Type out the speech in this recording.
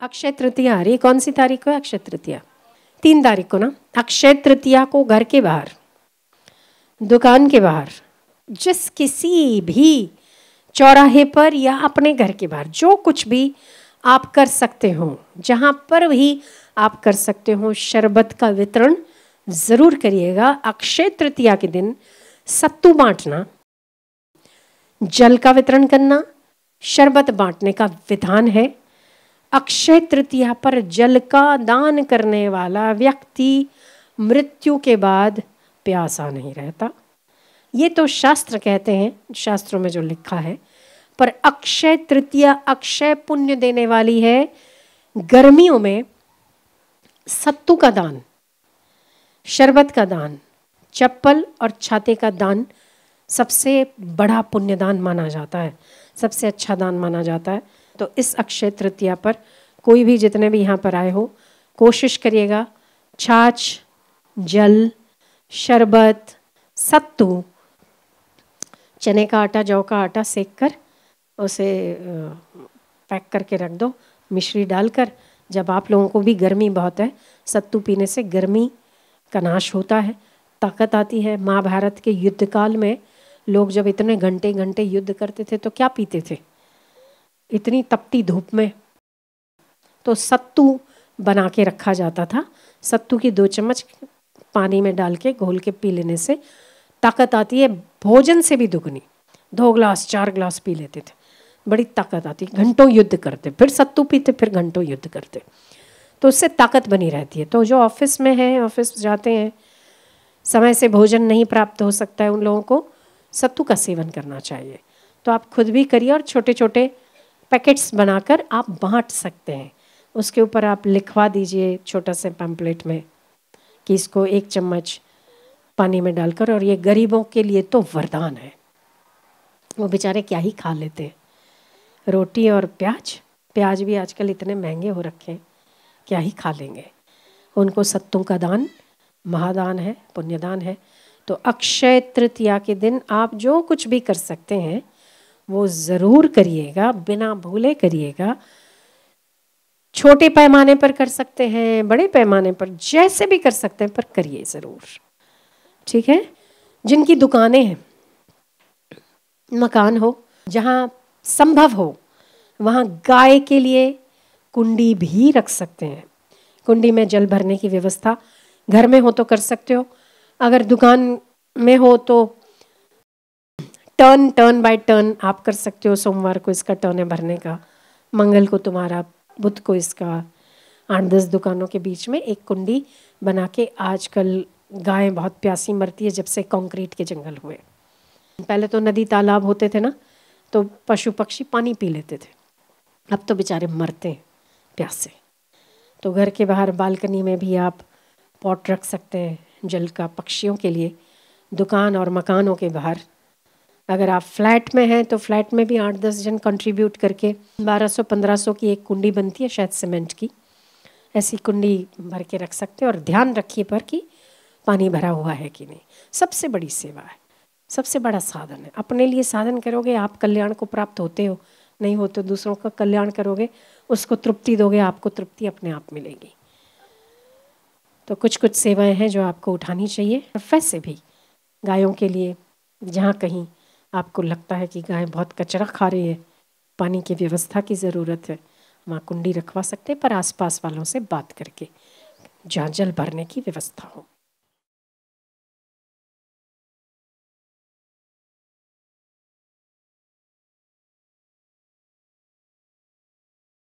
अक्षय तृतीया आ रही। कौन सी तारीख को है अक्षय तृतीया? 3 तारीख को ना। अक्षय तृतीया को घर के बाहर, दुकान के बाहर, जिस किसी भी चौराहे पर या अपने घर के बाहर जो कुछ भी आप कर सकते हो, जहाँ पर भी आप कर सकते हो, शरबत का वितरण ज़रूर करिएगा। अक्षय तृतीया के दिन सत्तू बांटना, जल का वितरण करना, शरबत बांटने का विधान है। अक्षय तृतीया पर जल का दान करने वाला व्यक्ति मृत्यु के बाद प्यासा नहीं रहता। ये तो शास्त्र कहते हैं, शास्त्रों में जो लिखा है। पर अक्षय तृतीया अक्षय पुण्य देने वाली है। गर्मियों में सत्तू का दान, शरबत का दान, चप्पल और छाते का दान सबसे बड़ा पुण्यदान माना जाता है, सबसे अच्छा दान माना जाता है। तो इस अक्षय तृतीया पर कोई भी, जितने भी यहाँ पर आए हो, कोशिश करिएगा छाछ, जल, शरबत, सत्तू, चने का आटा, जौ का आटा सेक कर उसे पैक करके रख दो, मिश्री डालकर। जब आप लोगों को भी गर्मी बहुत है, सत्तू पीने से गर्मी का नाश होता है, ताकत आती है। महाभारत के युद्ध काल में लोग जब इतने घंटे घंटे युद्ध करते थे तो क्या पीते थे इतनी तपती धूप में? तो सत्तू बना के रखा जाता था। सत्तू की 2 चम्मच पानी में डाल के घोल के पी लेने से ताकत आती है, भोजन से भी दुगनी। 2 ग्लास 4 ग्लास पी लेते थे, बड़ी ताकत आती। घंटों युद्ध करते, फिर सत्तू पीते, फिर घंटों युद्ध करते, तो उससे ताकत बनी रहती है। तो जो ऑफिस में है, ऑफिस जाते हैं, समय से भोजन नहीं प्राप्त हो सकता है, उन लोगों को सत्तू का सेवन करना चाहिए। तो आप खुद भी करिए और छोटे छोटे पैकेट्स बनाकर आप बांट सकते हैं। उसके ऊपर आप लिखवा दीजिए छोटा से पैम्पलेट में कि इसको 1 चम्मच पानी में डालकर, और ये गरीबों के लिए तो वरदान है। वो बेचारे क्या ही खा लेते हैं, रोटी और प्याज भी आजकल इतने महंगे हो रखे हैं, क्या ही खा लेंगे। उनको सत्तू का दान महादान है, पुण्यदान है। तो अक्षय तृतीया के दिन आप जो कुछ भी कर सकते हैं वो ज़रूर करिएगा, बिना भूले करिएगा। छोटे पैमाने पर कर सकते हैं, बड़े पैमाने पर, जैसे भी कर सकते हैं, पर करिए ज़रूर, ठीक है। जिनकी दुकानें हैं, मकान हो, जहाँ संभव हो वहाँ गाय के लिए कुंडी भी रख सकते हैं। कुंडी में जल भरने की व्यवस्था घर में हो तो कर सकते हो। अगर दुकान में हो तो टर्न बाय टर्न आप कर सकते हो। सोमवार को इसका टर्न है भरने का, मंगल को तुम्हारा, बुध को इसका। 8-10 दुकानों के बीच में एक कुंडी बना के। आजकल गायें बहुत प्यासी मरती है जब से कंक्रीट के जंगल हुए। पहले तो नदी तालाब होते थे ना, तो पशु पक्षी पानी पी लेते थे, अब तो बेचारे मरते हैं प्यास से। तो घर के बाहर बालकनी में भी आप पॉट रख सकते हैं जल का, पक्षियों के लिए। दुकान और मकानों के बाहर, अगर आप फ्लैट में हैं तो फ्लैट में भी 8-10 जन कंट्रीब्यूट करके 1200-1500 की एक कुंडी बनती है शायद सीमेंट की, ऐसी कुंडी भर के रख सकते हैं। और ध्यान रखिए पर कि पानी भरा हुआ है कि नहीं। सबसे बड़ी सेवा है, सबसे बड़ा साधन है। अपने लिए साधन करोगे आप कल्याण को प्राप्त होते हो, नहीं हो तो दूसरों का कल्याण करोगे, उसको तृप्ति दोगे, आपको तृप्ति अपने आप मिलेगी। तो कुछ कुछ सेवाएं हैं जो आपको उठानी चाहिए। वैसे भी गायों के लिए, जहाँ कहीं आपको लगता है कि गाय बहुत कचरा खा रही है, पानी की व्यवस्था की ज़रूरत है, वहाँ कुंडी रखवा सकते हैं, पर आसपास वालों से बात करके जहाँ जल भरने की व्यवस्था हो।